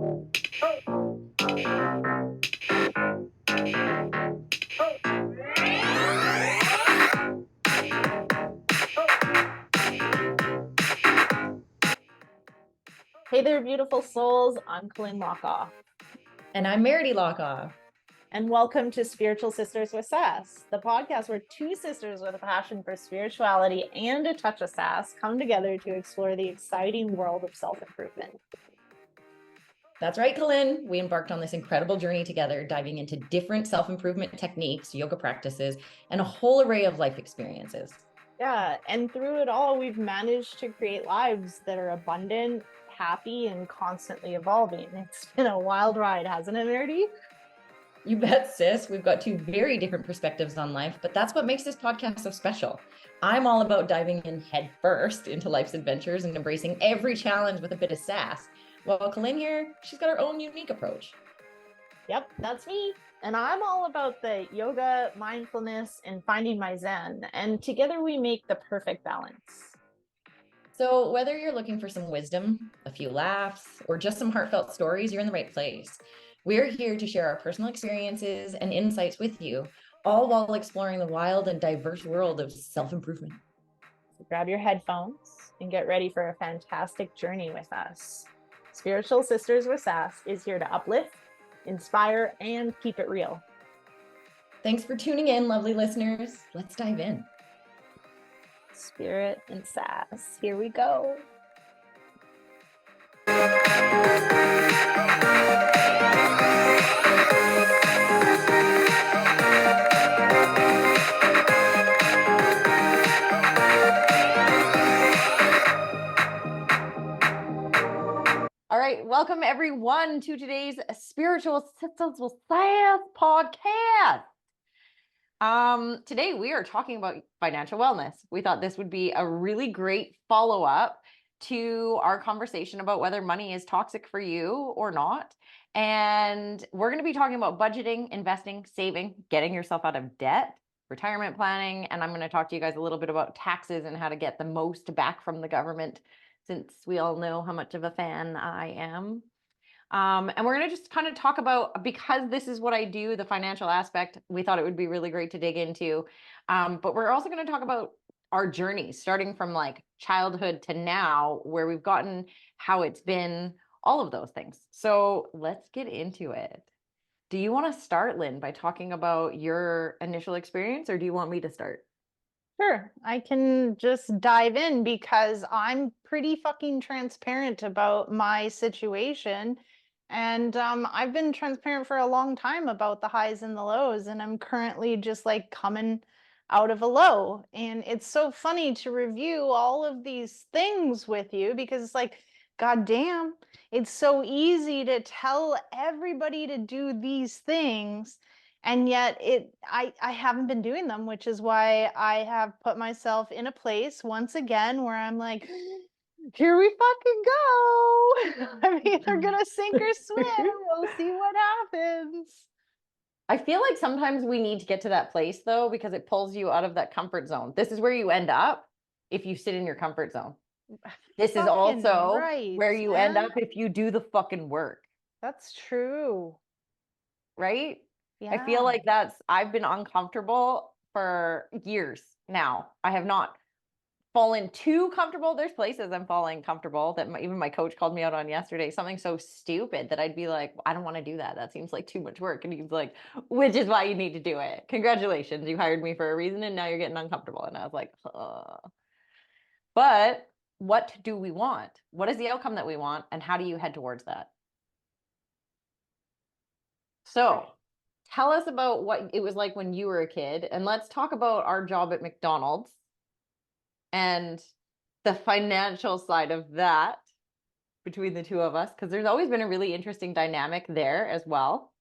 Hey there, beautiful souls. I'm Colynn Hlokoff. And I'm Meridee Hlokoff. And welcome to Spiritual Sisters with Sass, the podcast where two sisters with a passion for spirituality and a touch of sass come together to explore the exciting world of self-improvement. That's right, Colynn. We embarked on this incredible journey together, diving into different self-improvement techniques, yoga practices, and a whole array of life experiences. Yeah, and through it all, we've managed to create lives that are abundant, happy, and constantly evolving. It's been a wild ride, hasn't it, Meridee? You bet, sis. We've got two very different perspectives on life, but that's what makes this podcast so special. I'm all about diving in head first into life's adventures and embracing every challenge with a bit of sass. While Colynn here, she's got her own unique approach. Yep, that's me. And I'm all about the yoga, mindfulness, and finding my zen. And together we make the perfect balance. So whether you're looking for some wisdom, a few laughs, or just some heartfelt stories, you're in the right place. We're here to share our personal experiences and insights with you, all while exploring the wild and diverse world of self-improvement. So grab your headphones and get ready for a fantastic journey with us. Spiritual Sisters with Sass is here to uplift, inspire, and keep it real. Thanks for tuning in, lovely listeners. Let's dive in. Spirit and sass. Here we go. All right, welcome everyone to today's Spiritual Sisters with Sass podcast. Today we are talking about financial wellness. We thought this would be a really great follow-up to our conversation about whether money is toxic for you or not. And we're going to be talking about budgeting, investing, saving, getting yourself out of debt, retirement planning, and I'm going to talk to you guys a little bit about taxes and how to get the most back from the government, since we all know how much of a fan I am. And we're going to just kind of talk about, because this is what I do, the financial aspect, we thought it would be really great to dig into. But we're also going to talk about our journey, starting from like childhood to now, where we've gotten, how it's been, all of those things. So let's get into it. Do you want to start, Lynn, by talking about your initial experience, or do you want me to start? Sure, I can just dive in because I'm pretty fucking transparent about my situation. And I've been transparent for a long time about the highs and the lows, and I'm currently just like coming out of a low. And it's so funny to review all of these things with you because it's like, God damn, it's so easy to tell everybody to do these things. And yet I haven't been doing them, which is why I have put myself in a place once again where I'm like, here we fucking go. I'm either gonna sink or swim. We'll see what happens. I feel like sometimes we need to get to that place though, because it pulls you out of that comfort zone. This is where you end up if you sit in your comfort zone. This is also where you end up if you do the fucking work. That's true. Right? Yeah. I feel like I've been uncomfortable for years now. I have not fallen too comfortable. There's places I'm falling comfortable that even my coach called me out on yesterday, something so stupid that I'd be like, I don't want to do that. That seems like too much work. And he's like, which is why you need to do it. Congratulations. You hired me for a reason and now you're getting uncomfortable. And I was like, But what do we want? What is the outcome that we want? And how do you head towards that? So tell us about what it was like when you were a kid. And let's talk about our job at McDonald's and the financial side of that between the two of us, because there's always been a really interesting dynamic there as well.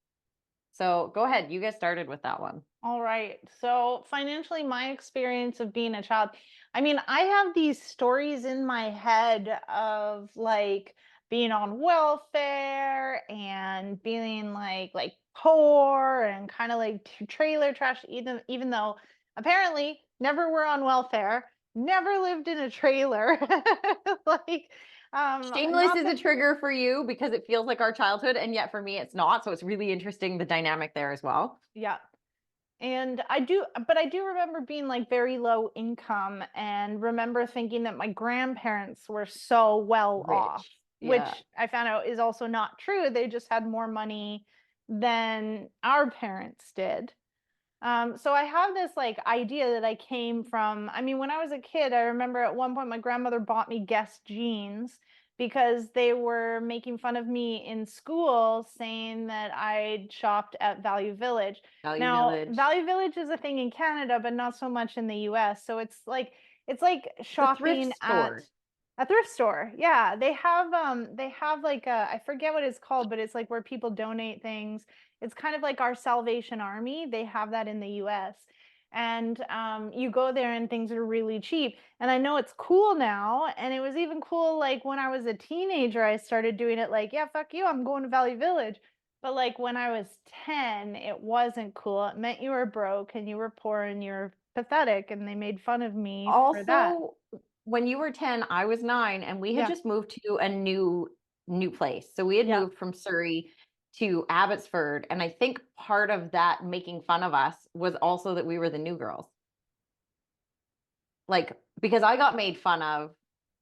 So go ahead, you get started with that one. All right. So financially, my experience of being a child, I mean, I have these stories in my head of like being on welfare and being like poor and kind of like trailer trash, even though apparently never were on welfare, never lived in a trailer. Like Shameless Not is that, a trigger for you because it feels like our childhood, and yet for me it's not. So it's really interesting the dynamic there as well. yeah. And but I do remember being like very low income and remember thinking that my grandparents were so well off, Rich. Yeah. which I found out is also not true. They just had more money than our parents did. So I have this like idea that I came from. I mean, when I was a kid, I remember at one point my grandmother bought me Guess jeans because they were making fun of me in school, saying that I shopped at Value Village. Value Now, Village. Value Village is a thing in Canada, but not so much in the US. So it's like The thrift shopping at store. a thrift store. Yeah, they have like a, I forget what it's called, but it's like where people donate things. It's kind of like our Salvation Army. They have that in the US. And you go there and things are really cheap. And I know it's cool now. And it was even cool like when I was a teenager, I started doing it like, yeah, fuck you, I'm going to Valley Village. But like when I was 10, it wasn't cool. It meant you were broke and you were poor and you're pathetic. And they made fun of me for that. Also, when you were 10, I was 9, and we had Yeah. just moved to a new place. So we had Yeah. moved from Surrey to Abbotsford, and I think part of that making fun of us was also that we were the new girls. Like, because I got made fun of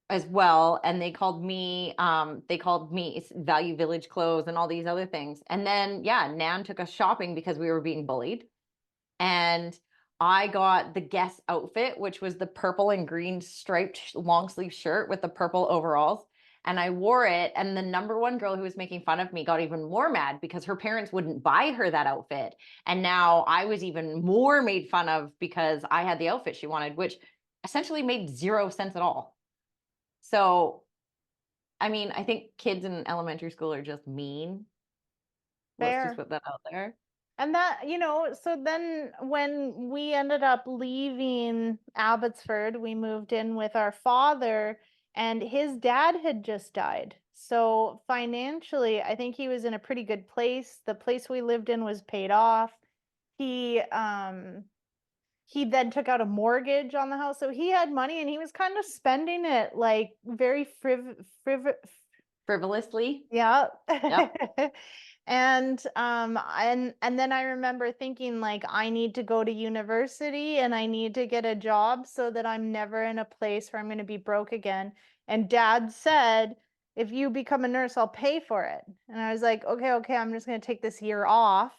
as well, and they called me Value Village clothes and all these other things. And then yeah, Nan took us shopping because we were being bullied. And I got the Guess outfit, which was the purple and green striped long sleeve shirt with the purple overalls. And I wore it. And the number one girl who was making fun of me got even more mad because her parents wouldn't buy her that outfit. And now I was even more made fun of because I had the outfit she wanted, which essentially made zero sense at all. So, I mean, I think kids in elementary school are just mean. Let's just Fair. put that out there. And that, so then when we ended up leaving Abbotsford, we moved in with our father, and his dad had just died. So financially, I think he was in a pretty good place. The place we lived in was paid off. He then took out a mortgage on the house. So he had money and he was kind of spending it like very Frivolously. yeah. Yep. And then I remember thinking like I need to go to university and I need to get a job so that I'm never in a place where I'm going to be broke again. And dad said, if you become a nurse, I'll pay for it. And I was like, okay, I'm just going to take this year off.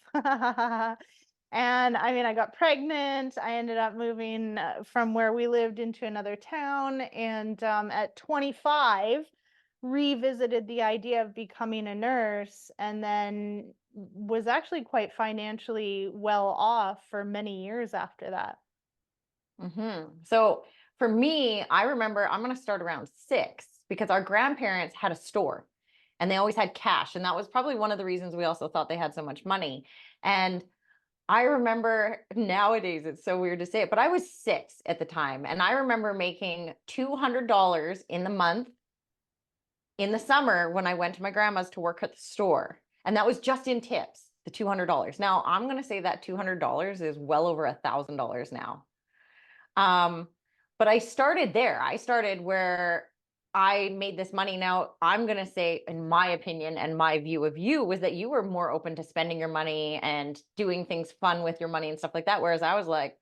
And I mean, I got pregnant. I ended up moving from where we lived into another town. And at 25, revisited the idea of becoming a nurse and then was actually quite financially well off for many years after that. So for me, I remember I'm going to start around 6 because our grandparents had a store and they always had cash. And that was probably one of the reasons we also thought they had so much money. And I remember nowadays, it's so weird to say it, but I was 6 at the time. And I remember making $200 in the month in the summer when I went to my grandma's to work at the store. And that was just in tips, the $200. Now I'm going to say that $200 is well over $1,000 now. But I started there. I started where I made this money. Now I'm going to say, in my opinion and my view of you, was that you were more open to spending your money and doing things fun with your money and stuff like that. Whereas I was like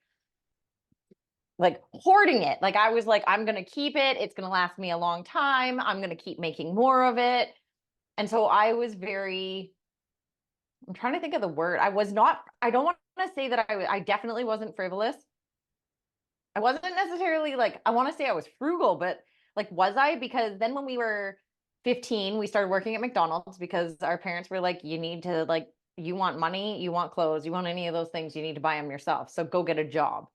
hoarding it. Like I was like, I'm going to keep it. It's going to last me a long time. I'm going to keep making more of it. And so I was I'm trying to think of the word. I don't want to say that I definitely wasn't frivolous. I wasn't necessarily like, I want to say I was frugal, but like, was I? Because then when we were 15, we started working at McDonald's because our parents were like, you need to like, you want money, you want clothes, you want any of those things, you need to buy them yourself. So go get a job.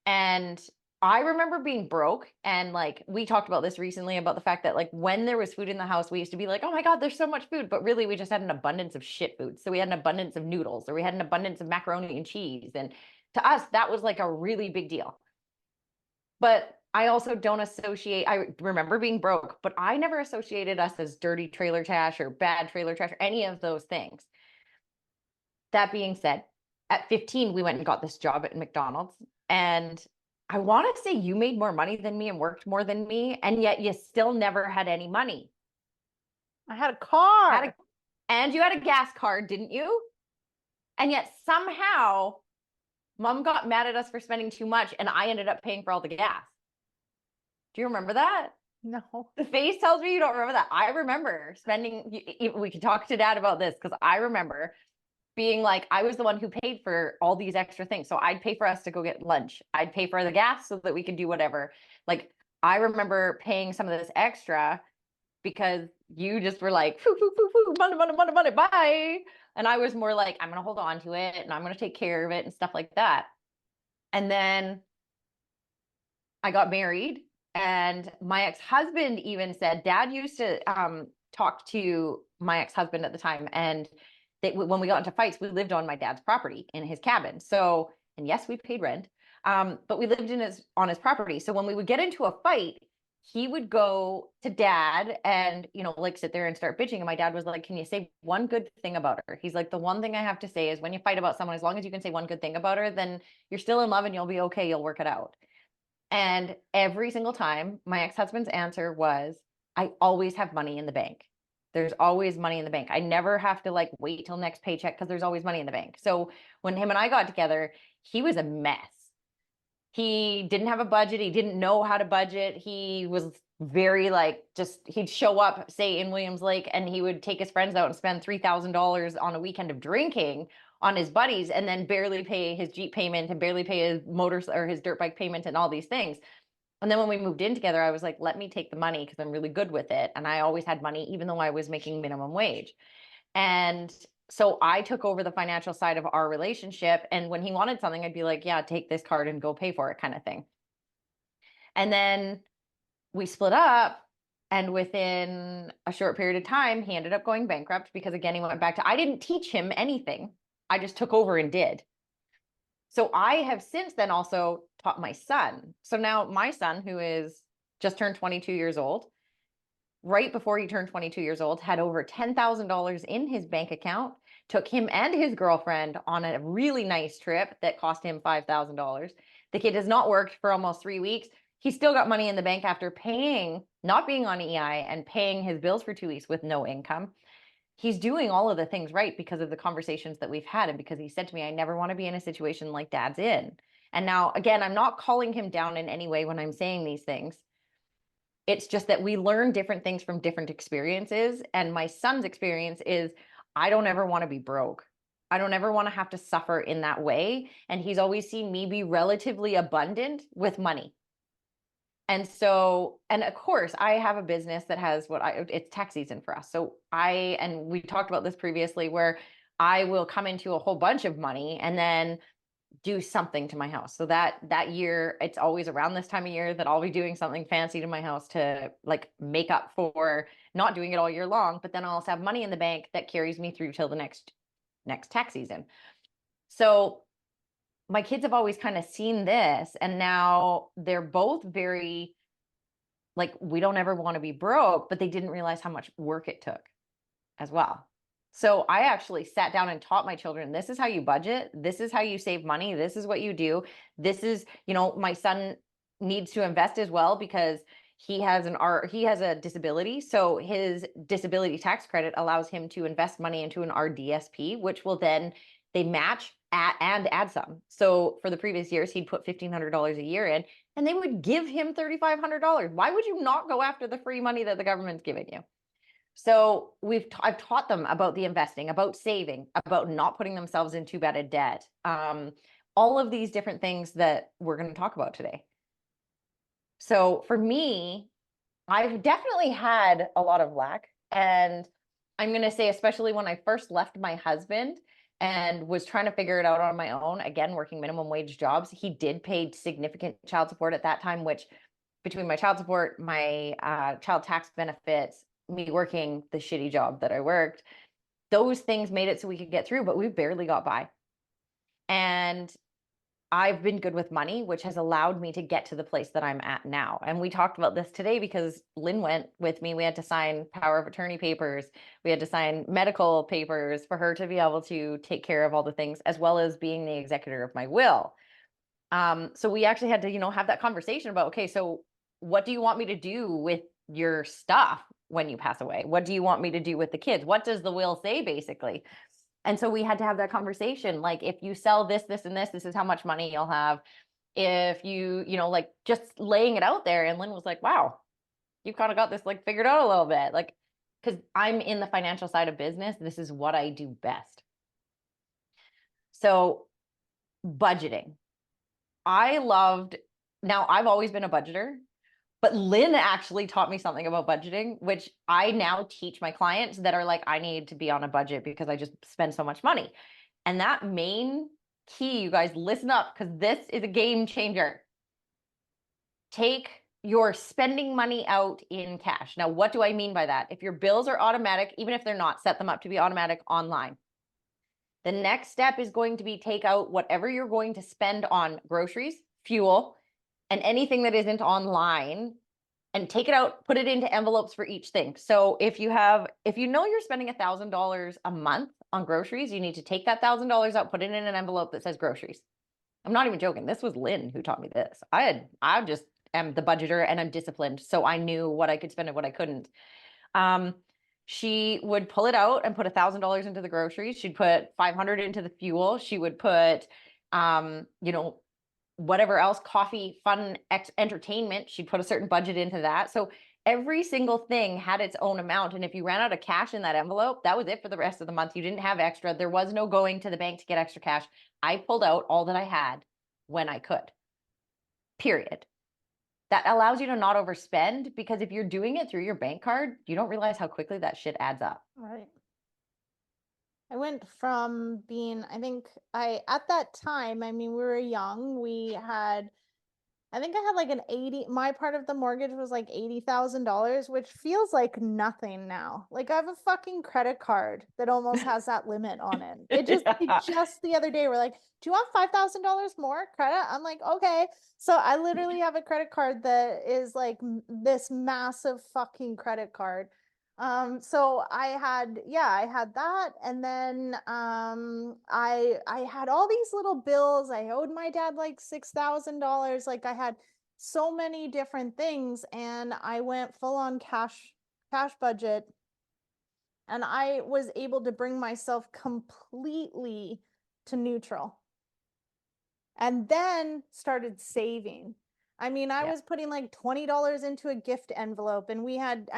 And I remember being broke. And like, we talked about this recently about the fact that like when there was food in the house, we used to be like, oh my God, there's so much food. But really, we just had an abundance of shit food. So we had an abundance of noodles, or we had an abundance of macaroni and cheese. And to us, that was like a really big deal. But I also don't associate, I remember being broke, but I never associated us as dirty trailer trash or bad trailer trash or any of those things. That being said, at 15, we went and got this job at McDonald's. And I want to say you made more money than me and worked more than me. And yet you still never had any money. I had a car. And you had a gas card, didn't you? And yet somehow mom got mad at us for spending too much and I ended up paying for all the gas. Do you remember that? No. The face tells me you don't remember that. I remember spending, we can talk to dad about this because I remember being like, I was the one who paid for all these extra things. So I'd pay for us to go get lunch. I'd pay for the gas so that we could do whatever. Like, I remember paying some of this extra because you just were like, foo, foo, foo, foo, money, money, money, money, bye. And I was more like, I'm going to hold on to it and I'm going to take care of it and stuff like that. And then I got married, and my ex-husband even said, Dad used to talk to my ex-husband at the time, and when we got into fights, we lived on my dad's property in his cabin. So, and yes, we paid rent, but we lived on his property. So when we would get into a fight, he would go to dad and, like sit there and start bitching. And my dad was like, can you say one good thing about her? He's like, the one thing I have to say is when you fight about someone, as long as you can say one good thing about her, then you're still in love and you'll be okay. You'll work it out. And every single time, my ex-husband's answer was, I always have money in the bank. There's always money in the bank. I never have to like wait till next paycheck because there's always money in the bank. So when him and I got together, he was a mess. He didn't have a budget. He didn't know how to budget. He was very like, he'd show up, say in Williams Lake, and he would take his friends out and spend $3,000 on a weekend of drinking on his buddies and then barely pay his Jeep payment and barely pay his motor or his dirt bike payment and all these things. And then when we moved in together, I was like, let me take the money because I'm really good with it. And I always had money, even though I was making minimum wage. And so I took over the financial side of our relationship. And when he wanted something, I'd be like, yeah, take this card and go pay for it, kind of thing. And then we split up. And within a short period of time, he ended up going bankrupt because, again, he went back to, I didn't teach him anything. I just took over and did. So I have since then also taught my son. So now my son, who is just turned 22 years old, right before he turned 22 years old, had over $10,000 in his bank account, took him and his girlfriend on a really nice trip that cost him $5,000. The kid has not worked for almost 3 weeks. He's still got money in the bank after paying, not being on EI and paying his bills for 2 weeks with no income. He's doing all of the things right because of the conversations that we've had. And because he said to me, I never want to be in a situation like dad's in. And now, again, I'm not calling him down in any way when I'm saying these things. It's just that we learn different things from different experiences. And my son's experience is, I don't ever want to be broke. I don't ever want to have to suffer in that way. And he's always seen me be relatively abundant with money. And so, and of course, I have a business that has it's tax season for us. So and we talked about this previously, where I will come into a whole bunch of money and then do something to my house. So that year, it's always around this time of year that I'll be doing something fancy to my house to like make up for not doing it all year long. But then I'll also have money in the bank that carries me through till the next tax season. So my kids have always kind of seen this, and now they're both very like, we don't ever want to be broke, but they didn't realize how much work it took as well. So I actually sat down and taught my children, this is how you budget. This is how you save money. This is what you do. This is, my son needs to invest as well because he has a disability. So his disability tax credit allows him to invest money into an RDSP, which will then they match and add some. So for the previous years, he'd put $1,500 a year in, and they would give him $3,500. Why would you not go after the free money that the government's giving you? So I've taught them about the investing, about saving, about not putting themselves in too bad a debt. All of these different things that we're going to talk about today. So for me, I've definitely had a lot of lack. And I'm going to say, especially when I first left my husband and was trying to figure it out on my own, again, working minimum wage jobs, he did pay significant child support at that time, which between my child support, my child tax benefits, me working the shitty job that I worked, those things made it so we could get through, but we barely got by. And I've been good with money, which has allowed me to get to the place that I'm at now. And we talked about this today because Lynn went with me. We had to sign power of attorney papers. We had to sign medical papers for her to be able to take care of all the things, as well as being the executor of my will. So we actually had to, have that conversation about, okay, so what do you want me to do with your stuff? when you pass away? What do you want me to do with the kids? What does the will say, basically? And so we had to have that conversation. Like, if you sell this, this, and this is how much money you'll have. If you, like just laying it out there. And Lynn was like, wow, you kind of got this like figured out a little bit. Like, because I'm in the financial side of business. This is what I do best. So budgeting. Now I've always been a budgeter, but Lynn actually taught me something about budgeting, which I now teach my clients that are like, I need to be on a budget because I just spend so much money. And that main key, you guys listen up, because this is a game changer. Take your spending money out in cash. Now, what do I mean by that? If your bills are automatic, even if they're not, set them up to be automatic online. The next step is going to be take out whatever you're going to spend on groceries, fuel, and anything that isn't online, and take it out, put it into envelopes for each thing. So if you know you're spending $1,000 a month on groceries, you need to take that $1,000 out, put it in an envelope that says groceries. I'm not even joking. This was Lynn who taught me this. I just am the budgeter and I'm disciplined. So I knew what I could spend and what I couldn't. She would pull it out and put $1,000 into the groceries. She'd put 500 into the fuel. She would put, whatever else, coffee, fun, entertainment. She'd put a certain budget into that. So every single thing had its own amount. And if you ran out of cash in that envelope, that was it for the rest of the month. You didn't have extra. There was no going to the bank to get extra cash. I pulled out all that I had when I could, period. That allows you to not overspend, because if you're doing it through your bank card, you don't realize how quickly that shit adds up. Right. I went from being, at that time, we were young. I think I had like my part of the mortgage was like $80,000, which feels like nothing now. Like, I have a fucking credit card that almost has that limit on it. It just the other day, we're like, do you want $5,000 more credit? I'm like, okay. So I literally have a credit card that is like this massive fucking credit card. So I had that. And then, I had all these little bills. I owed my dad like $6,000. Like, I had so many different things, and I went full on cash budget, and I was able to bring myself completely to neutral, and then started saving. I was putting like $20 into a gift envelope, and we had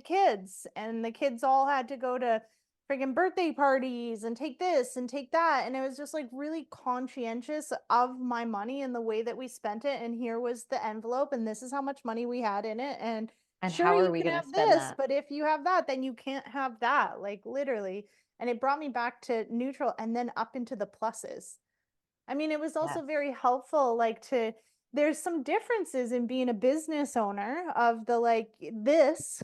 kids, and the kids all had to go to friggin' birthday parties and take this and take that. And it was just like really conscientious of my money and the way that we spent it. And here was the envelope, and this is how much money we had in it. And sure, how are you we can going to have spend this, that? but if you have that, then you can't have that, like literally. And it brought me back to neutral and then up into the pluses. It was also very helpful, there's some differences in being a business owner of the this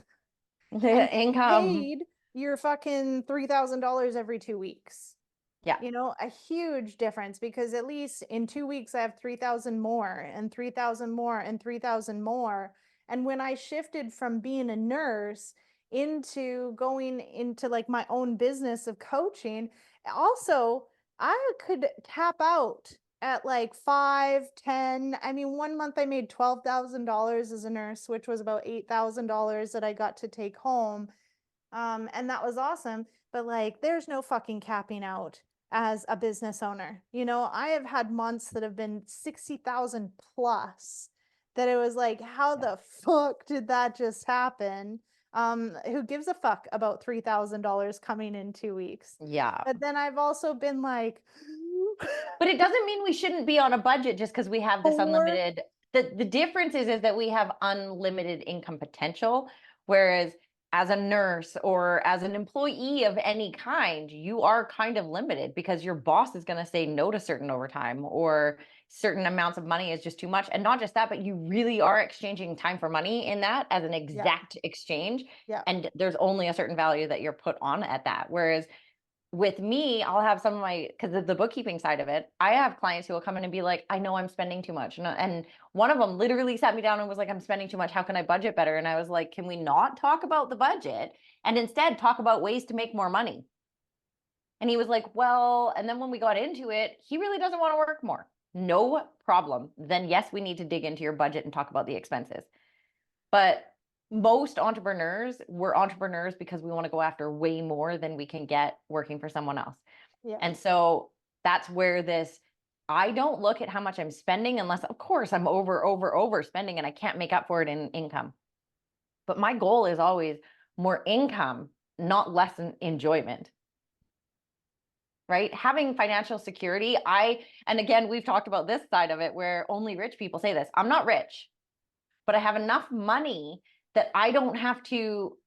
and Income. paid your fucking $3,000 every 2 weeks. Yeah. A huge difference, because at least in 2 weeks I have 3,000 more and 3,000 more and 3,000 more. And when I shifted from being a nurse into going into like my own business of coaching, also I could tap out at like 5, 10. One month I made $12,000 as a nurse, which was about $8,000 that I got to take home. And that was awesome. But like, there's no fucking capping out as a business owner. I have had months that have been 60,000 plus, that it was like, how the fuck did that just happen? Who gives a fuck about $3,000 coming in 2 weeks? Yeah. But then I've also been like, but it doesn't mean we shouldn't be on a budget just because we have this unlimited. The difference is that we have unlimited income potential, whereas as a nurse or as an employee of any kind, you are kind of limited because your boss is going to say no to certain overtime, or certain amounts of money is just too much. And not just that, but you really are exchanging time for money in that as an exact exchange. Yeah. And there's only a certain value that you're put on at that. Whereas with me, I'll have some of because of the bookkeeping side of it, I have clients who will come in and be like, I know I'm spending too much. And one of them literally sat me down and was like, I'm spending too much. How can I budget better? And I was like, can we not talk about the budget and instead talk about ways to make more money? And he was like, well, and then when we got into it, he really doesn't want to work more. No problem. Then yes, we need to dig into your budget and talk about the expenses. But most entrepreneurs, we're entrepreneurs because we want to go after way more than we can get working for someone else. Yeah. And so that's where this, I don't look at how much I'm spending unless, of course, I'm over spending and I can't make up for it in income. But my goal is always more income, not less enjoyment. Right? Having financial security, and again, we've talked about this side of it where only rich people say this. I'm not rich, but I have enough money that I don't have to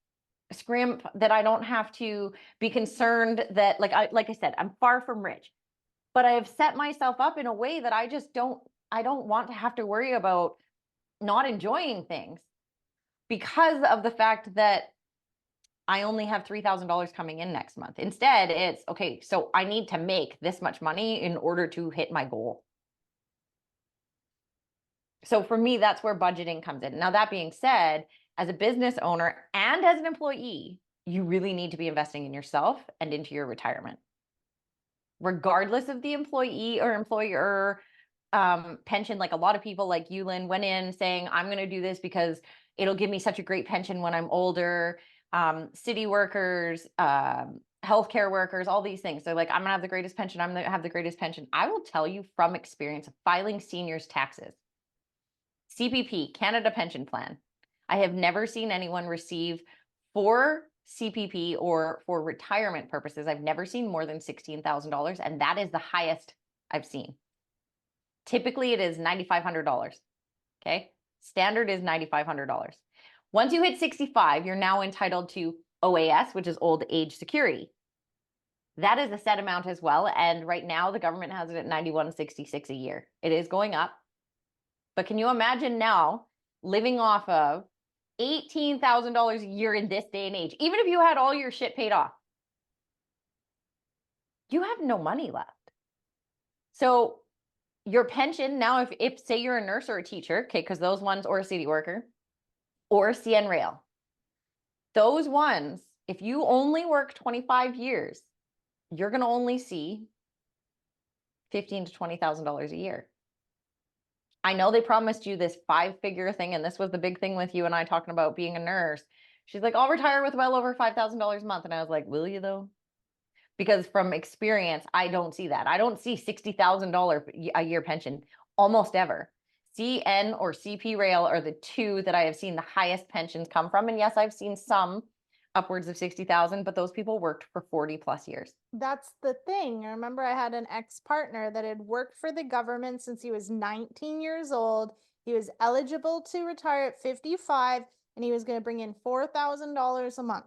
scrimp, that I don't have to be concerned that, like I said, I'm far from rich, but I have set myself up in a way that I don't want to have to worry about not enjoying things because of the fact that I only have $3,000 coming in next month. Instead, it's okay, so I need to make this much money in order to hit my goal. So for me, that's where budgeting comes in. Now, that being said, as a business owner and as an employee, you really need to be investing in yourself and into your retirement. Regardless of the employee or employer pension, like a lot of people like you, Lynn, went in saying, I'm going to do this because it'll give me such a great pension when I'm older. City workers, healthcare workers, all these things. They're like, I'm going to have the greatest pension. I'm going to have the greatest pension. I will tell you from experience of filing seniors taxes, CPP, Canada Pension Plan. I have never seen anyone receive for CPP or for retirement purposes. I've never seen more than $16,000, and that is the highest I've seen. Typically, it is $9,500. Okay, standard is $9,500. Once you hit 65, you're now entitled to OAS, which is old age security. That is a set amount as well, and right now the government has it at $91.66 a year. It is going up. But can you imagine now living off of $18,000 a year in this day and age? Even if you had all your shit paid off, you have no money left. So your pension now, if say you're a nurse or a teacher, okay, because those ones, or a city worker, or a CN Rail, those ones, if you only work 25 years, you're going to only see $15,000 to $20,000 a year. I know they promised you this 5-figure thing, and this was the big thing with you and I talking about being a nurse. She's like, I'll retire with well over $5,000 a month. And I was like, will you though? Because from experience, I don't see that. I don't see $60,000 a year pension almost ever. CN or CP Rail are the two that I have seen the highest pensions come from. And yes, I've seen some upwards of 60,000, but those people worked for 40 plus years. That's the thing. I remember I had an ex-partner that had worked for the government since he was 19 years old. He was eligible to retire at 55, and he was going to bring in $4,000 a month.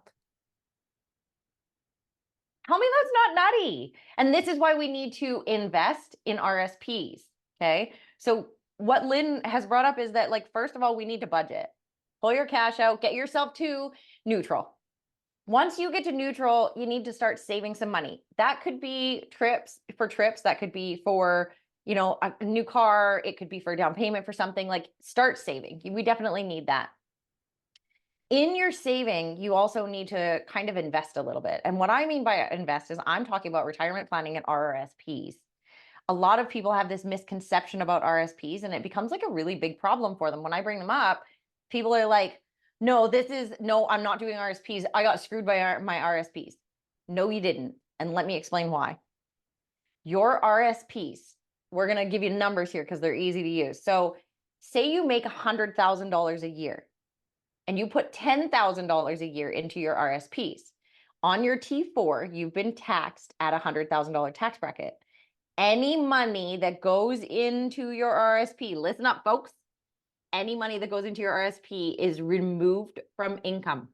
Tell me that's not nutty. And this is why we need to invest in RSPs. Okay. So what Lynn has brought up is that, like, first of all, we need to budget. Pull your cash out, get yourself to neutral. Once you get to neutral, you need to start saving some money. That could be trips, that could be for, a new car. It could be for a down payment for something. Like, start saving. We definitely need that. In your saving, you also need to kind of invest a little bit. And what I mean by invest is I'm talking about retirement planning and RRSPs. A lot of people have this misconception about RSPs, and it becomes like a really big problem for them. When I bring them up, people are like, no, I'm not doing RSPs. I got screwed by my RSPs. No, you didn't. And let me explain why. Your RSPs, we're going to give you numbers here because they're easy to use. So say you make $100,000 a year and you put $10,000 a year into your RSPs. On your T4, you've been taxed at a $100,000 tax bracket. Any money that goes into your RSP, listen up, folks. Any money that goes into your RSP is removed from income,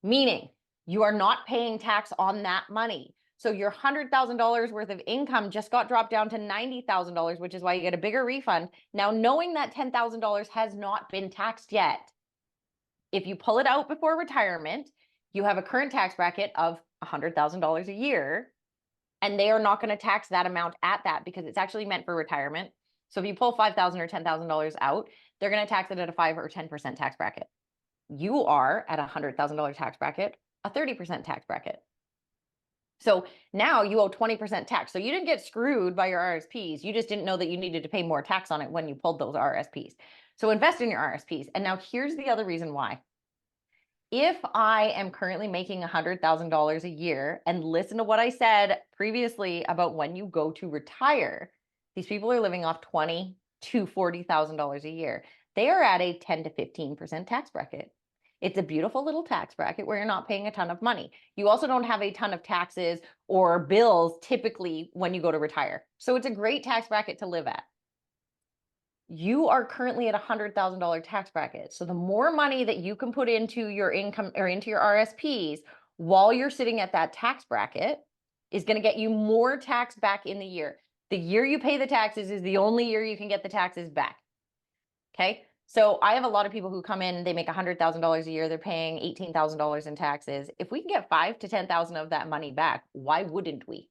meaning you are not paying tax on that money. So your $100,000 worth of income just got dropped down to $90,000, which is why you get a bigger refund. Now, knowing that $10,000 has not been taxed yet, if you pull it out before retirement, you have a current tax bracket of $100,000 a year, and they are not going to tax that amount at that because it's actually meant for retirement. So if you pull $5,000 or $10,000 out, they're going to tax it at a 5 or 10% tax bracket. You are at a $100,000 tax bracket, a 30% tax bracket. So now you owe 20% tax. So you didn't get screwed by your RSPs. You just didn't know that you needed to pay more tax on it when you pulled those RSPs. So invest in your RSPs. And now here's the other reason why. if I am currently making $100,000 a year, and listen to what I said previously about when you go to retire, these people are living off $20,000 to $40,000 a year. They are at a 10 to 15% tax bracket. It's a beautiful little tax bracket where you're not paying a ton of money. You also don't have a ton of taxes or bills typically when you go to retire. So it's a great tax bracket to live at. You are currently at a $100,000 tax bracket. So the more money that you can put into your income or into your RSPs while you're sitting at that tax bracket is going to get you more tax back in the year. The year you pay the taxes is the only year you can get the taxes back. Okay. So I have a lot of people who come in, they make $100,000 a year, they're paying $18,000 in taxes. If we can get 5 to 10,000 of that money back, why wouldn't we?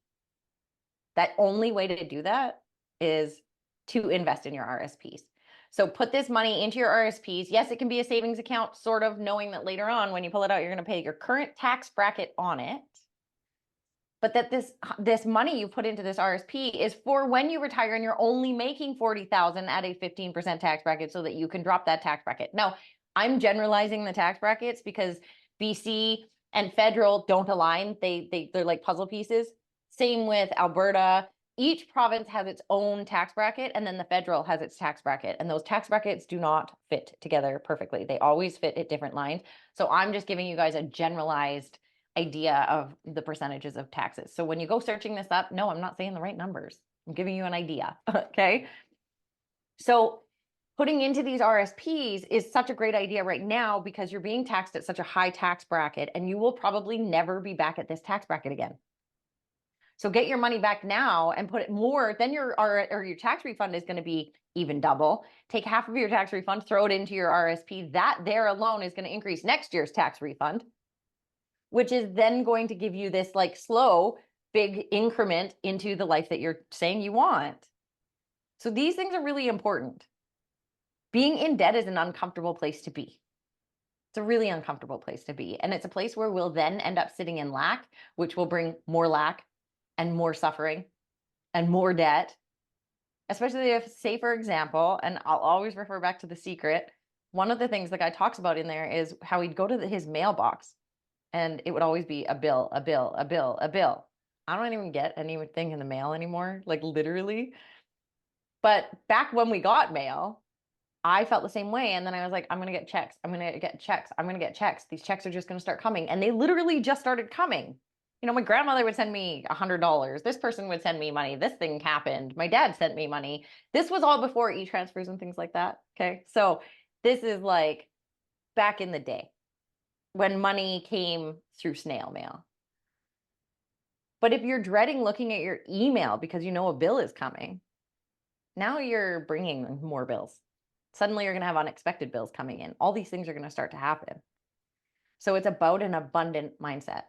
That only way to do that is to invest in your RSPs. So put this money into your RSPs. Yes, it can be a savings account, sort of knowing that later on when you pull it out, you're going to pay your current tax bracket on it. But that this money you put into this RSP is for when you retire and you're only making 40,000 at a 15% tax bracket so that you can drop that tax bracket. Now, I'm generalizing the tax brackets because BC and federal don't align. They're like puzzle pieces. Same with Alberta. Each province has its own tax bracket, and then the federal has its tax bracket. And those tax brackets do not fit together perfectly. They always fit at different lines. So I'm just giving you guys a generalized idea of the percentages of taxes. So when you go searching this up, no, I'm not saying the right numbers. I'm giving you an idea. Okay. So putting into these RSPs is such a great idea right now because you're being taxed at such a high tax bracket and you will probably never be back at this tax bracket again. So get your money back now and put it more, then your tax refund is going to be even double. Take half of your tax refund, throw it into your RSP. That there alone is going to increase next year's tax refund, which is then going to give you this like slow, big increment into the life that you're saying you want. So these things are really important. Being in debt is an uncomfortable place to be. It's a really uncomfortable place to be. And it's a place where we'll then end up sitting in lack, which will bring more lack and more suffering and more debt. Especially if, say, for example, and I'll always refer back to The Secret, one of the things the guy talks about in there is how he'd go to his mailbox and it would always be a bill, a bill, a bill, a bill. I don't even get anything in the mail anymore, like literally. But back when we got mail, I felt the same way. And then I was like, I'm going to get checks. I'm going to get checks. I'm going to get checks. These checks are just going to start coming. And they literally just started coming. You know, my grandmother would send me $100. This person would send me money. This thing happened. My dad sent me money. This was all before e-transfers and things like that. Okay. So this is like back in the day when money came through snail mail. But if you're dreading looking at your email because you know a bill is coming, now you're bringing more bills. Suddenly you're going to have unexpected bills coming in. All these things are going to start to happen. So it's about an abundant mindset.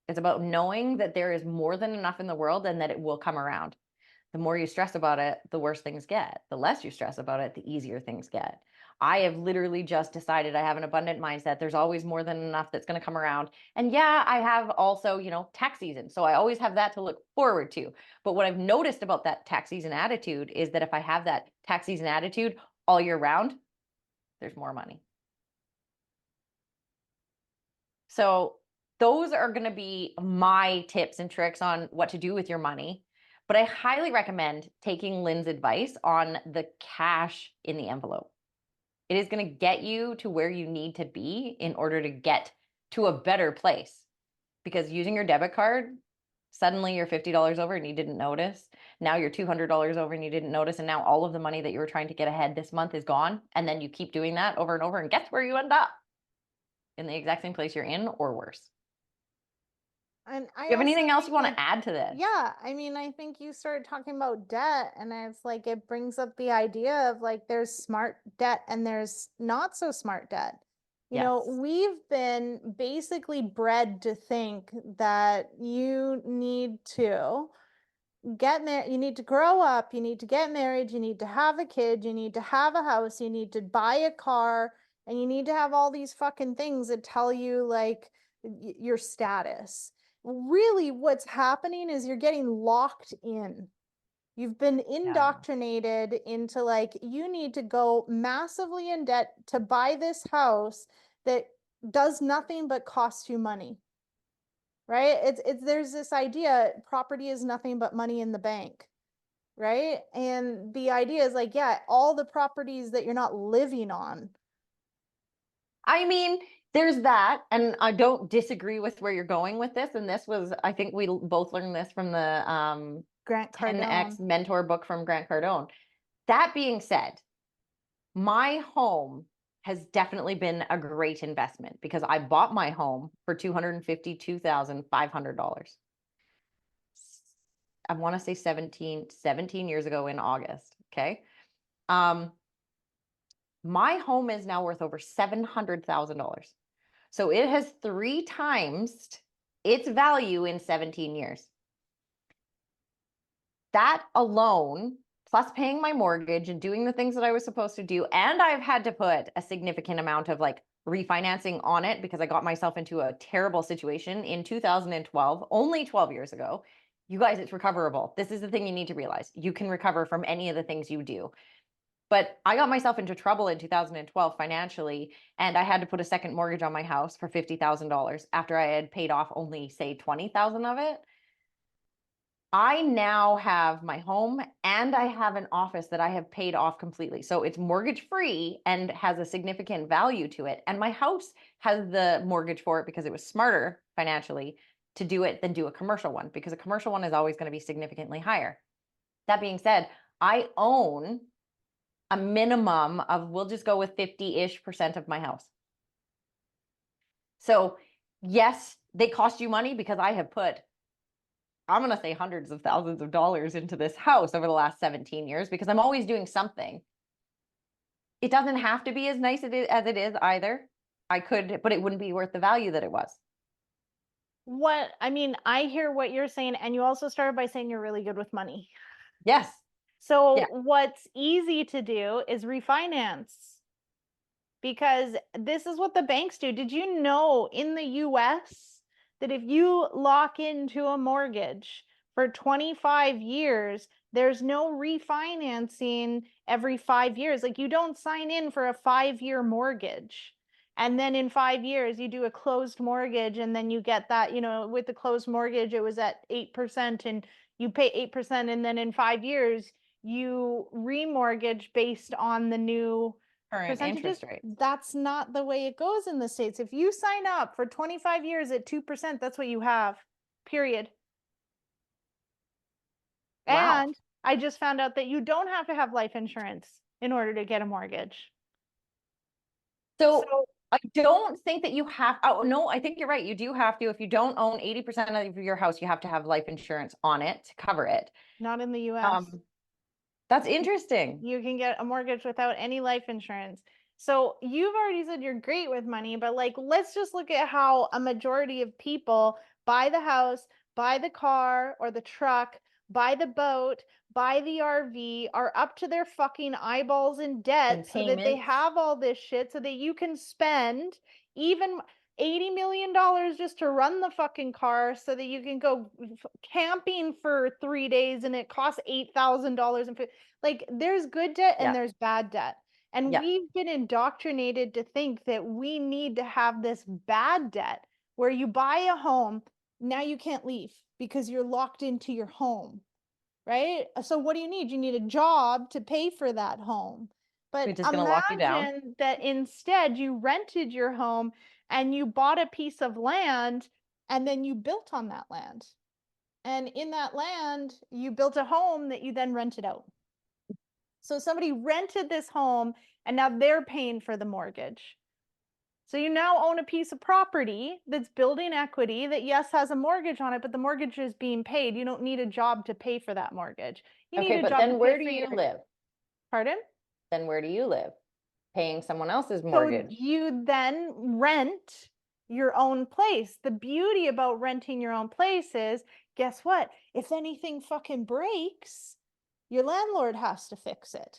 It's about knowing that there is more than enough in the world and that it will come around. The more you stress about it, the worse things get. The less you stress about it, the easier things get. I have literally just decided I have an abundant mindset. There's always more than enough that's going to come around. And yeah, I have also, tax season. So I always have that to look forward to. But what I've noticed about that tax season attitude is that if I have that tax season attitude all year round, there's more money. So those are going to be my tips and tricks on what to do with your money. But I highly recommend taking Lynn's advice on the cash in the envelope. It is going to get you to where you need to be in order to get to a better place. Because using your debit card, suddenly you're $50 over and you didn't notice. Now you're $200 over and you didn't notice. And now all of the money that you were trying to get ahead this month is gone. And then you keep doing that over and over. And guess where you end up? In the exact same place you're in or worse. And Do you have anything else you want to add to this? Yeah, I mean, I think you started talking about debt, and it's like it brings up the idea of like there's smart debt and there's not so smart debt. You know, we've been basically bred to think that you need to get married, you need to grow up, you need to get married, you need to have a kid, you need to have a house, you need to buy a car, and you need to have all these fucking things that tell you like your status. Really, what's happening is you're getting locked in. You've been indoctrinated into like, you need to go massively in debt to buy this house that does nothing but cost you money, right? It's there's this idea property is nothing but money in the bank, right? And the idea is like, yeah, all the properties that you're not living on. I mean, there's that, and I don't disagree with where you're going with this. And this was, I think we both learned this from the Grant 10X Cardone. mentor book from Grant Cardone. That being said, my home has definitely been a great investment because I bought my home for $252,500. I want to say 17 years ago in August. Okay. My home is now worth over $700,000. So it has 3 times its value in 17 years. That alone, plus paying my mortgage and doing the things that I was supposed to do, and I've had to put a significant amount of like refinancing on it because I got myself into a terrible situation in 2012, only 12 years ago. You guys, it's recoverable. This is the thing you need to realize. You can recover from any of the things you do. But I got myself into trouble in 2012 financially, and I had to put a second mortgage on my house for $50,000 after I had paid off only, say, 20,000 of it. I now have my home and I have an office that I have paid off completely. So it's mortgage free and has a significant value to it. And my house has the mortgage for it because it was smarter financially to do it than do a commercial one, because a commercial one is always going to be significantly higher. That being said, I own a minimum of, we'll just go with 50-ish% of my house. So yes, they cost you money because I have put, I'm going to say hundreds of thousands of dollars into this house over the last 17 years because I'm always doing something. It doesn't have to be as nice as it is either. I could, but it wouldn't be worth the value that it was. What I mean, I hear what you're saying, and you also started by saying you're really good with money. Yes. So Yeah. what's easy to do is refinance, because this is what the banks do. Did you know in the US that if you lock into a mortgage for 25 years, there's no refinancing every 5 years? Like, you don't sign in for a 5-year mortgage. And then in 5 years, you do a closed mortgage, and then you get that, with the closed mortgage, it was at 8%, and you pay 8%. And then in 5 years, you remortgage based on the new Current percentages. interest rate. That's not the way it goes in the States. If you sign up for 25 years at 2%, that's what you have, period. Wow. And I just found out that you don't have to have life insurance in order to get a mortgage. So I don't think that you have, oh no, I think you're right. You do have to, if you don't own 80% of your house, you have to have life insurance on it to cover it. Not in the US. That's interesting. You can get a mortgage without any life insurance. So you've already said you're great with money, but like, let's just look at how a majority of people buy the house, buy the car or the truck, buy the boat, buy the RV, are up to their fucking eyeballs in debt so that they have all this shit so that you can spend even $80 million just to run the fucking car so that you can go camping for 3 days and it costs $8,000 and like, there's good debt and there's bad debt. And we've been indoctrinated to think that we need to have this bad debt where you buy a home, now you can't leave because you're locked into your home, right? So what do you need? You need a job to pay for that home. But It's just going to lock you down. imagine that instead you rented your home and you bought a piece of land and then you built on that land. And in that land, you built a home that you then rented out. So somebody rented this home and now they're paying for the mortgage. So you now own a piece of property that's building equity that, yes, has a mortgage on it, but the mortgage is being paid. You don't need a job to pay for that mortgage. You need Okay, a but job then to where pay do for you your... live? Pardon? Then where do you live? Paying someone else's So mortgage. you then rent your own place. The beauty about renting your own place is, guess what? If anything fucking breaks, your landlord has to fix it.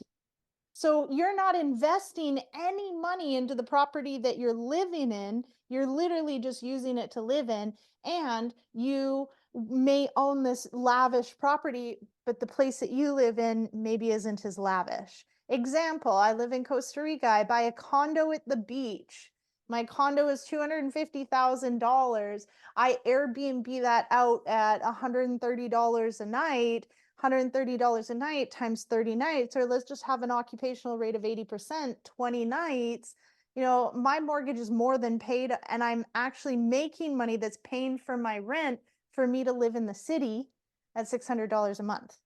So you're not investing any money into the property that you're living in. You're literally just using it to live in. And you may own this lavish property, but the place that you live in maybe isn't as lavish. Example, I live in Costa Rica. I buy a condo at the beach. My condo is $250,000. I Airbnb that out at $130 a night. $130 a night times 30 nights, or let's just have an occupational rate of 80%, 20 nights. You know, my mortgage is more than paid, and I'm actually making money that's paying for my rent for me to live in the city at $600 a month.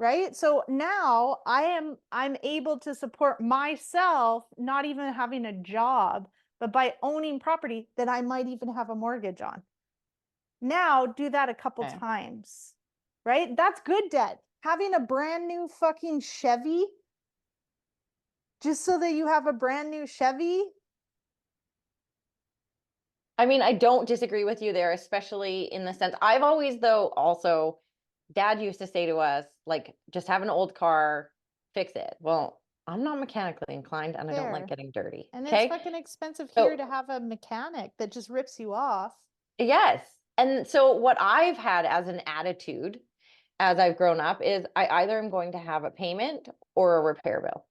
Right? So now I'm able to support myself, not even having a job, but by owning property that I might even have a mortgage on. Now do that a couple Okay. times, right? That's good debt. Having a brand new fucking Chevy just so that you have a brand new Chevy. I mean, I don't disagree with you there, especially in the sense I've always, though, also, Dad used to say to us, like, just have an old car, fix it. Well, I'm not mechanically inclined and I don't like Fair. getting dirty. And it's Okay. fucking expensive So, here to have a mechanic that just rips you off. yes. And so, what I've had as an attitude as I've grown up is I either am going to have a payment or a repair bill.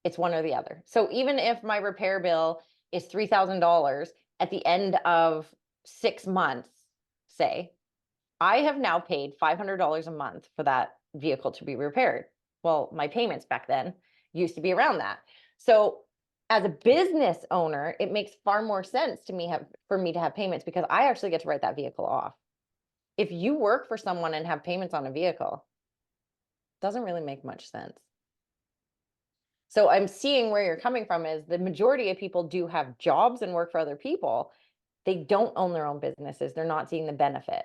It's one or the other. So, even if my repair bill is $3,000 at the end of 6 months, say, I have now paid $500 a month for that vehicle to be repaired. Well, my payments back then used to be around that. So as a business owner, it makes far more sense to me for me to have payments because I actually get to write that vehicle off. If you work for someone and have payments on a vehicle, it doesn't really make much sense. So I'm seeing where you're coming from is the majority of people do have jobs and work for other people. They don't own their own businesses. They're not seeing the benefit.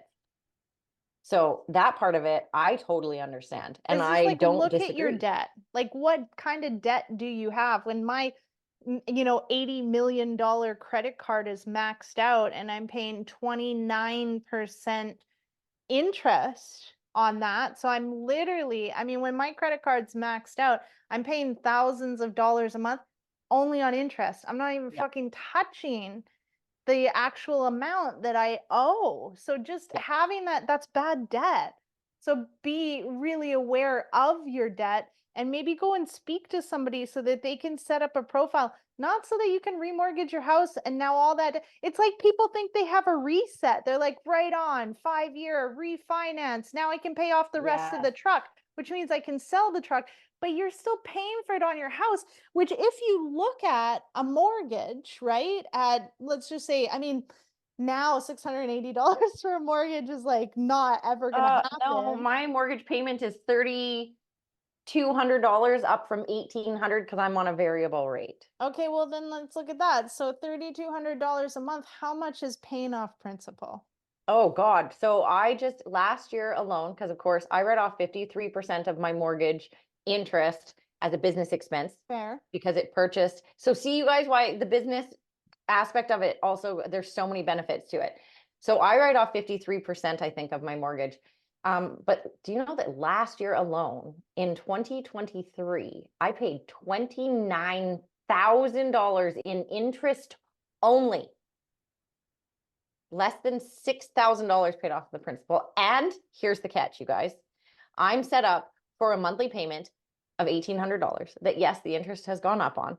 So that part of it, I totally understand. And It's just I like, don't look at your disagree. debt. Like, what kind of debt do you have? When my, $80 million credit card is maxed out and I'm paying 29% interest on that. So I'm literally, I mean, when my credit card's maxed out, I'm paying thousands of dollars a month only on interest. I'm not even Yep. fucking touching the actual amount that I owe. So just Yep. having that, that's bad debt. So be really aware of your debt and maybe go and speak to somebody so that they can set up a profile, not so that you can remortgage your house and now all that. It's like people think they have a reset. They're like, right on, 5-year refinance. Now I can pay off the rest of the Yes. truck, which means I can sell the truck, but you're still paying for it on your house, which if you look at a mortgage, right, at, let's just say, I mean, now $680 for a mortgage is like not ever going to No, happen. my mortgage payment is $3,200 up from $1,800 because I'm on a variable rate. Okay, well then let's look at that. So $3,200 a month, how much is paying off principal? Oh God. So I just last year alone, because of course I write off 53% of my mortgage interest as a business expense Fair. because it purchased. So see you guys why the business aspect of it also, there's so many benefits to it. So I write off 53%, I think, of my mortgage. But do you know that last year alone in 2023, I paid $29,000 in interest only. Less than $6,000 paid off the principal. And here's the catch, you guys. I'm set up for a monthly payment of $1,800 that, yes, the interest has gone up on.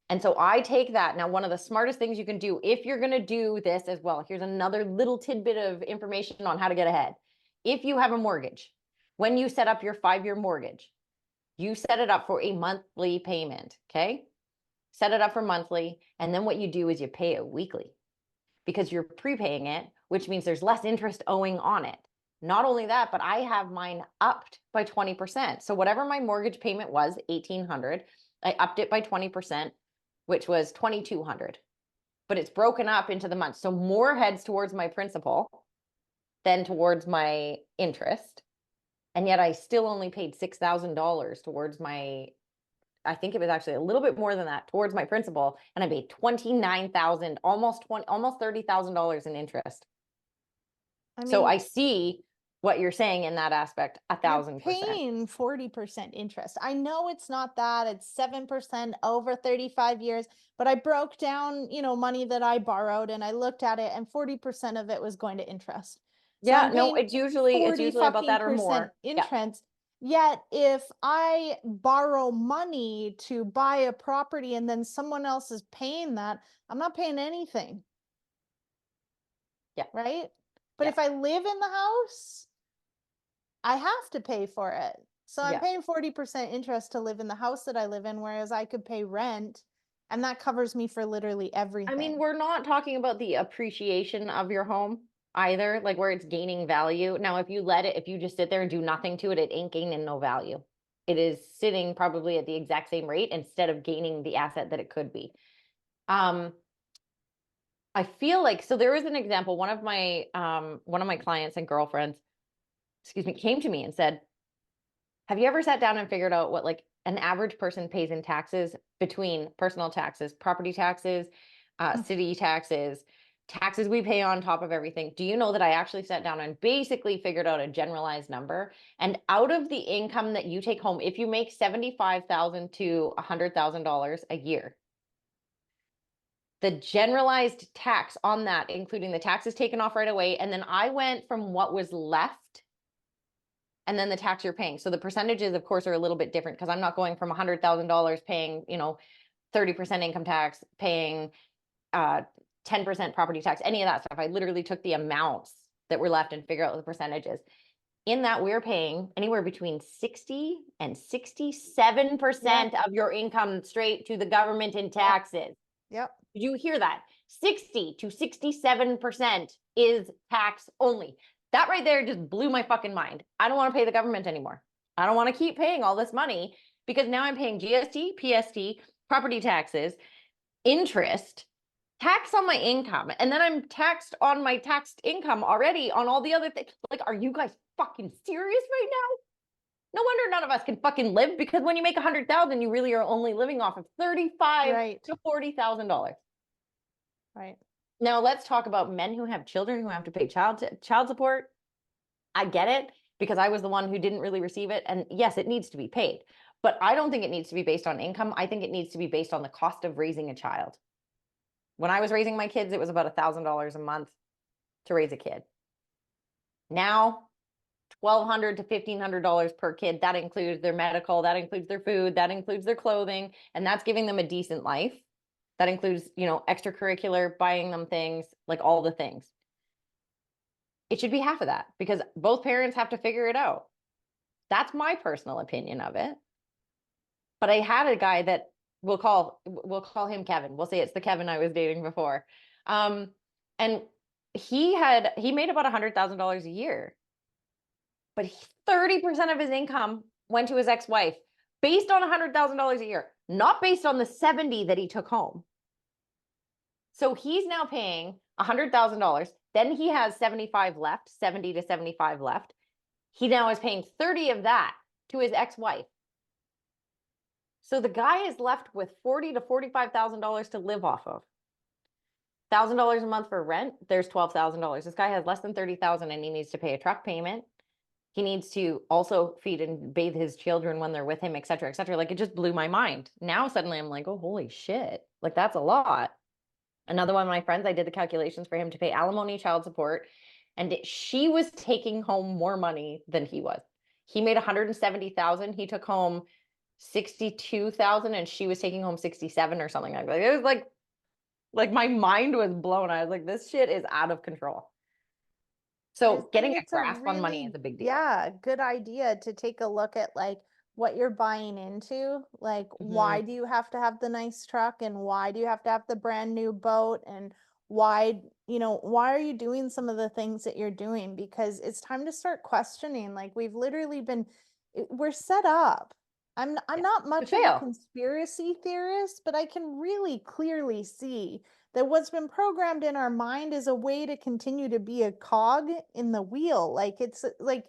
And so I take that. Now, one of the smartest things you can do if you're going to do this as well, here's another little tidbit of information on how to get ahead. If you have a mortgage, when you set up your 5-year mortgage, you set it up for a monthly payment, okay? Set it up for monthly. And then what you do is you pay it weekly because you're prepaying it, which means there's less interest owing on it. Not only that, but I have mine upped by 20%. So whatever my mortgage payment was, $1,800, I upped it by 20%, which was $2,200. But it's broken up into the months. So more heads towards my principal than towards my interest. And yet I still only paid $6,000 towards my, I think it was actually a little bit more than that towards my principal, and I paid 29,000, almost $30,000 in interest. I So mean, I see what you're saying in that aspect, you're 1,000%. paying 40% interest. I know it's not that, it's 7% over 35 years, but I broke down, money that I borrowed and I looked at it and 40% of it was going to interest. So Yeah, I'm no, paying it's usually 40 about fucking that or percent more. Yeah. interest. Yet if I borrow money to buy a property and then someone else is paying that, I'm not paying anything, Yeah. right? But Yeah. if I live in the house, I have to pay for it. So I'm Yeah. paying 40% interest to live in the house that I live in, whereas I could pay rent and that covers me for literally I everything. mean, we're not talking about the appreciation of your home either, like where it's gaining value. Now, if you just sit there and do nothing to it, it ain't gaining no value. It is sitting probably at the exact same rate instead of gaining the asset that it could be. I feel like, so there was an example, one of my clients and girlfriends, excuse me, came to me and said, have you ever sat down and figured out what like an average person pays in taxes between personal taxes, property taxes, city taxes, taxes we pay on top of everything? Do you know that I actually sat down and basically figured out a generalized number? And out of the income that you take home, if you make $75,000 to $100,000 a year, the generalized tax on that, including the taxes taken off right away, and then I went from what was left and then the tax you're paying. So the percentages, of course, are a little bit different because I'm not going from $100,000 paying, 30% income tax, paying 10% property tax, any of that stuff. I literally took the amounts that were left and figured out the percentages. In that, we're paying anywhere between 60 and 67% of your income straight to the government in taxes. Yep. Did you hear that? 60 to 67% is tax only. That right there just blew my fucking mind. I don't want to pay the government anymore. I don't want to keep paying all this money because now I'm paying GST, PST, property taxes, interest, tax on my income, and then I'm taxed on my taxed income already on all the other things. Like, are you guys fucking serious right now? No wonder none of us can fucking live, because when you make 100,000, you really are only living off of $35,000 to $40,000. Right. Now let's talk about men who have children who have to pay child support. I get it because I was the one who didn't really receive it. And yes, it needs to be paid, but I don't think it needs to be based on income. I think it needs to be based on the cost of raising a child. When I was raising my kids, it was about $1,000 a month to raise a kid. Now, $1,200 to $1,500 per kid. That includes their medical, that includes their food, that includes their clothing, and that's giving them a decent life. That includes, extracurricular, buying them things, like all the things. It should be half of that because both parents have to figure it out. That's my personal opinion of it. But I had a guy that we'll call him Kevin. We'll say it's the Kevin I was dating before. And he made about $100,000 a year, but 30% of his income went to his ex-wife based on $100,000 a year, not based on the 70 that he took home. So he's now paying $100,000. Then he has 75 left, 70 to 75 left. He now is paying 30 of that to his ex-wife. So the guy is left with $40,000 to $45,000 to live off of. $1,000 a month for rent, there's $12,000. This guy has less than $30,000 and he needs to pay a truck payment. He needs to also feed and bathe his children when they're with him, et cetera, et cetera. Like, it just blew my mind. Now suddenly I'm like, oh, holy shit. Like, that's a lot. Another one of my friends, I did the calculations for him to pay alimony, child support, and she was taking home more money than he was. He made $170,000. He took home $62,000, and she was taking home 67 or something like that. It was like my mind was blown. I was like, this shit is out of control. So getting a grasp on money is a big deal. Yeah, good idea to take a look at like what you're buying into. Like, why do you have to have the nice truck and why do you have to have the brand new boat and why are you doing some of the things that you're doing? Because it's time to start questioning. Like, we're set up. I'm not much of a conspiracy theorist, but I can really clearly see that what's been programmed in our mind is a way to continue to be a cog in the wheel. Like, it's like,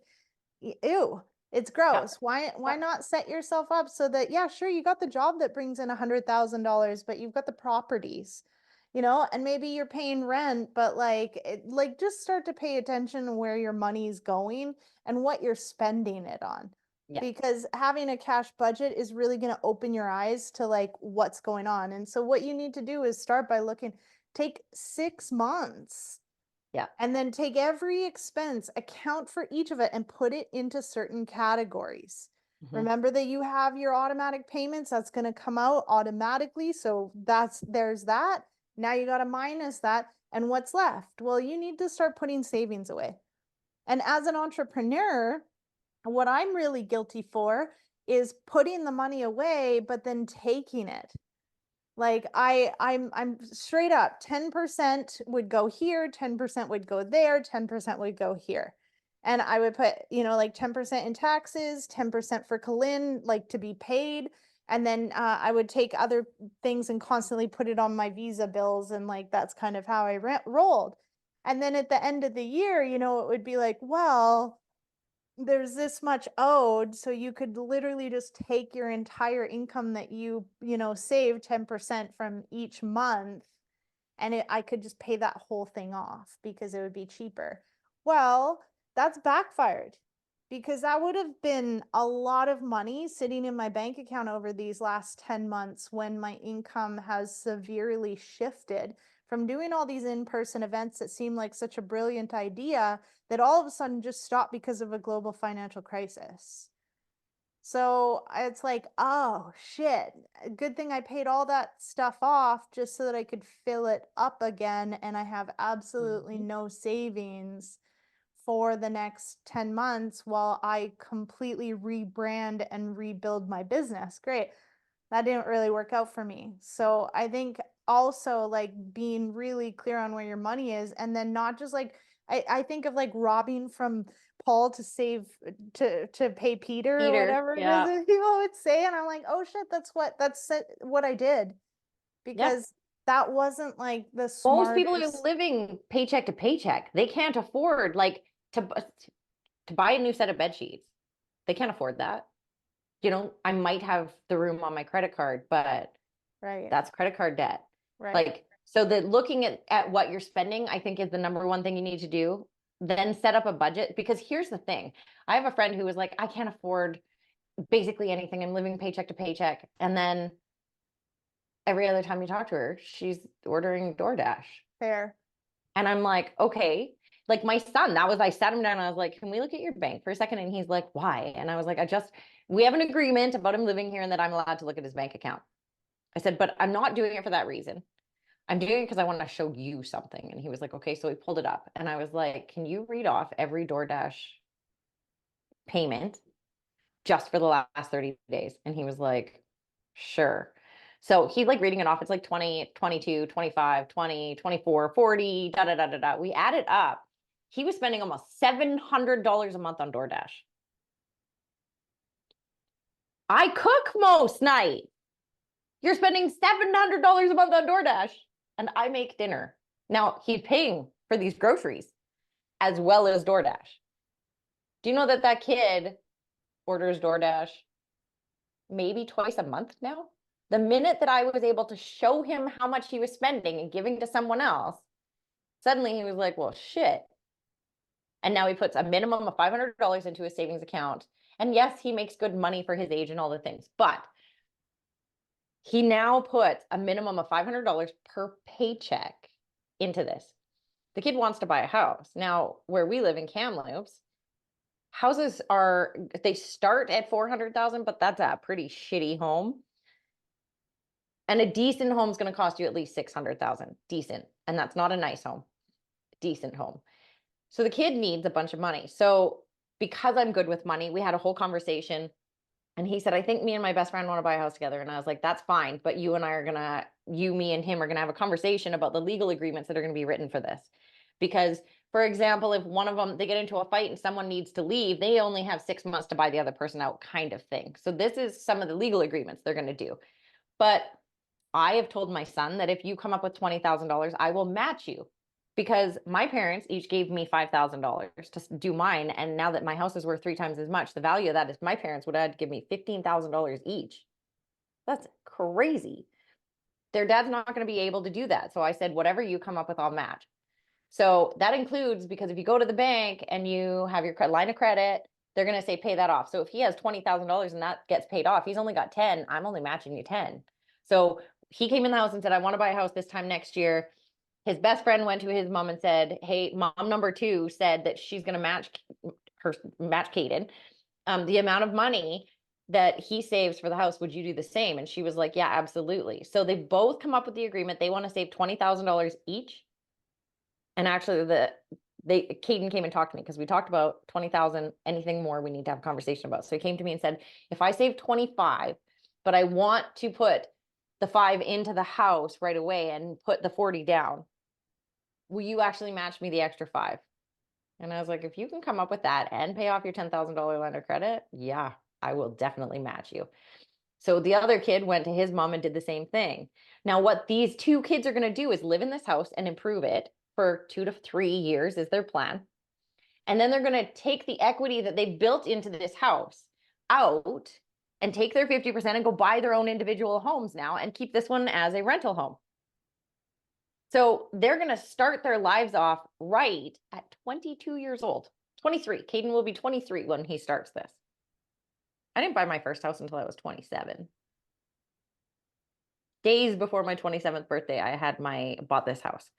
ew, it's gross. Why not set yourself up so that, yeah, sure, you got the job that brings in $100,000, but you've got the properties, and maybe you're paying rent, but like just start to pay attention to where your money's going and what you're spending it on. Yeah. Because having a cash budget is really going to open your eyes to like what's going on. And so what you need to do is start by take 6 months Yeah. And then take every expense, account for each of it, and put it into certain categories. Mhm. Remember that you have your automatic payments that's going to come out automatically. So there's that. Now you got to minus that. And what's left? Well, you need to start putting savings away. And as an entrepreneur, what I'm really guilty for is putting the money away, but then taking it. Like I'm straight up 10% would go here, 10% would go there, 10% would go here. And I would put, like 10% in taxes, 10% for Colynn, like to be paid. And then I would take other things and constantly put it on my Visa bills. And like, that's kind of how I rolled. And then at the end of the year, it would be like, well, there's this much owed, so you could literally just take your entire income that save 10% from each month, and I could just pay that whole thing off because it would be cheaper. Well, that's backfired because that would have been a lot of money sitting in my bank account over these last 10 months when my income has severely shifted from doing all these in-person events that seem like such a brilliant idea that all of a sudden just stopped because of a global financial crisis. So it's like, oh shit, good thing I paid all that stuff off just so that I could fill it up again. And I have absolutely no savings for the next 10 months while I completely rebrand and rebuild my business. Great. That didn't really work out for me. So I think also like being really clear on where your money is, and then not just like, I think of like robbing from Paul to save to pay Peter or Peter, whatever it is yeah. that people would say. And I'm like, oh shit, that's what I did. Yeah. Because that wasn't like the Most people are smartest. living paycheck to paycheck. They can't afford like to buy a new set of bed sheets. They can't afford that. I might have the room on my credit card, but Right. that's credit card debt. Right. Like, so that looking at what you're spending, I think is the number one thing you need to do. Then set up a budget, because here's the thing. I have a friend who was like, I can't afford basically anything. I'm living paycheck to paycheck. And then every other time you talk to her, she's ordering DoorDash. Fair. And I'm like, okay. Like my son, I sat him down and I was like, can we look at your bank for a second? And he's like, why? And I was like, we have an agreement about him living here and that I'm allowed to look at his bank account. I said, but I'm not doing it for that reason. I'm doing it because I want to show you something. And he was like, okay. So he pulled it up. And I was like, can you read off every DoorDash payment just for the last 30 days? And he was like, sure. So he's like reading it off. It's like 20, 22, 25, 20, 24, 40, da, da, da, da, da. We add it up. He was spending almost $700 a month on DoorDash. I cook most night. You're spending $700 a month on DoorDash, and I make dinner. Now he's paying for these groceries as well as DoorDash. Do you know that kid orders DoorDash maybe twice a month now? The minute that I was able to show him how much he was spending and giving to someone else, suddenly he was like, well, shit. And now he puts a minimum of $500 into his savings account. And yes, he makes good money for his age and all the things, but he now puts a minimum of $500 per paycheck into this. The kid wants to buy a house. Now, where we live in Kamloops, houses they start at 400,000, but that's a pretty shitty home. And a decent home is going to cost you at least 600,000. Decent. And that's not a nice home. Decent home. So the kid needs a bunch of money. So because I'm good with money, we had a whole conversation. And he said, I think me and my best friend want to buy a house together. And I was like, that's fine. But you and I are going to, me and him are going to have a conversation about the legal agreements that are going to be written for this. Because, for example, if one of them, they get into a fight and someone needs to leave, they only have 6 months to buy the other person out, kind of thing. So this is some of the legal agreements they're going to do. But I have told my son that if you come up with $20,000, I will match you. Because my parents each gave me $5,000 to do mine. And now that my house is worth 3 times as much, the value of that is my parents would have to give me $15,000 each. That's crazy. Their dad's not going to be able to do that. So I said, whatever you come up with, I'll match. So that includes, because if you go to the bank and you have your line of credit, they're going to say, pay that off. So if he has $20,000 and that gets paid off, he's only got 10, I'm only matching you 10. So he came in the house and said, I want to buy a house this time next year. His best friend went to his mom and said, hey, mom number 2 said that she's going to match Caden the amount of money that he saves for the house. Would you do the same? And she was like, yeah, absolutely. So they both come up with the agreement. They want to save $20,000 each. And actually Caden came and talked to me because we talked about 20,000, anything more we need to have a conversation about. So he came to me and said, if I save 25, but I want to put the 5 into the house right away and put the 40 down, will you actually match me the extra 5? And I was like, if you can come up with that and pay off your $10,000 line of credit, yeah, I will definitely match you. So the other kid went to his mom and did the same thing. Now, what these 2 kids are going to do is live in this house and improve it for 2 to 3 years is their plan. And then they're going to take the equity that they built into this house out and take their 50% and go buy their own individual homes now and keep this one as a rental home. So they're going to start their lives off right at 22 years old. 23. Caden will be 23 when he starts this. I didn't buy my first house until I was 27. Days before my 27th birthday, I bought this house.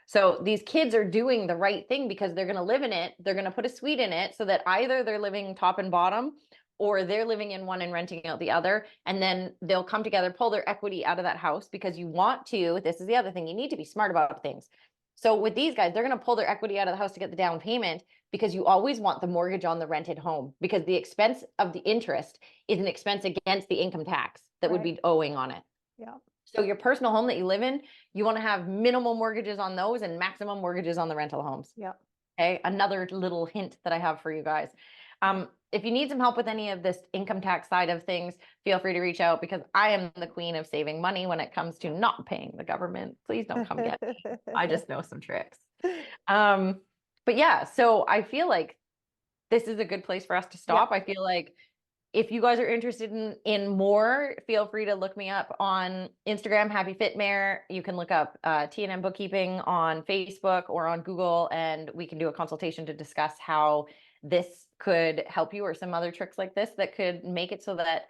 So these kids are doing the right thing because they're going to live in it. They're going to put a suite in it so that either they're living top and bottom or they're living in one and renting out the other. And then they'll come together, pull their equity out of that house because you want to, this is the other thing, you need to be smart about things. So with these guys, they're going to pull their equity out of the house to get the down payment because you always want the mortgage on the rented home because the expense of the interest is an expense against the income tax that would be owing on it. Yeah. So your personal home that you live in, you want to have minimal mortgages on those and maximum mortgages on the rental homes. Yeah. Okay. Another little hint that I have for you guys. If you need some help with any of this income tax side of things, feel free to reach out because I am the queen of saving money when it comes to not paying the government. Please don't come get me. I just know some tricks. But yeah, so I feel like this is a good place for us to stop. Yeah. I feel like if you guys are interested in more, feel free to look me up on Instagram, Happy Fit Mare. You can look up T&M Bookkeeping on Facebook or on Google, and we can do a consultation to discuss how this could help you or some other tricks like this that could make it so that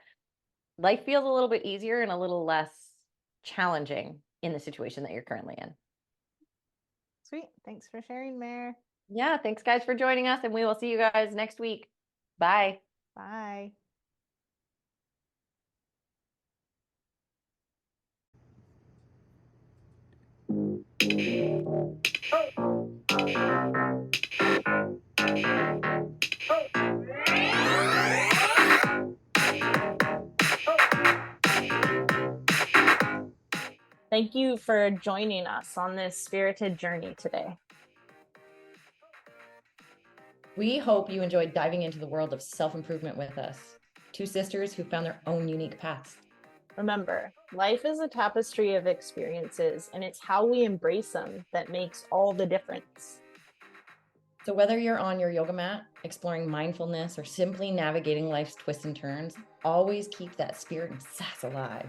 life feels a little bit easier and a little less challenging in the situation that you're currently in. Sweet. Thanks for sharing, Mare. Yeah, thanks guys for joining us, and we will see you guys next week. Bye. Bye. Thank you for joining us on this spirited journey today. We hope you enjoyed diving into the world of self-improvement with us. 2 sisters who found their own unique paths. Remember, life is a tapestry of experiences, and it's how we embrace them that makes all the difference. So whether you're on your yoga mat, exploring mindfulness, or simply navigating life's twists and turns, always keep that spirit and sass alive.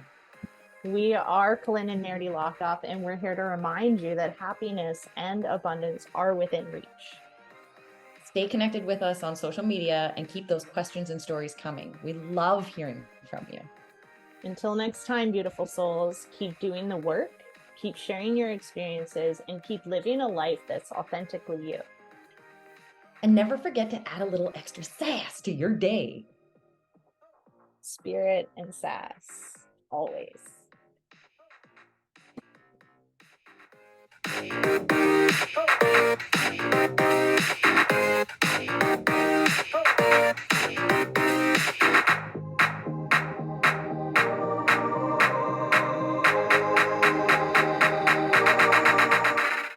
We are Colynn and Meridee Hlokoff, and we're here to remind you that happiness and abundance are within reach. Stay connected with us on social media and keep those questions and stories coming. We love hearing from you. Until next time, beautiful souls, keep doing the work, keep sharing your experiences, and keep living a life that's authentically you. And never forget to add a little extra sass to your day. Spirit and sass, always.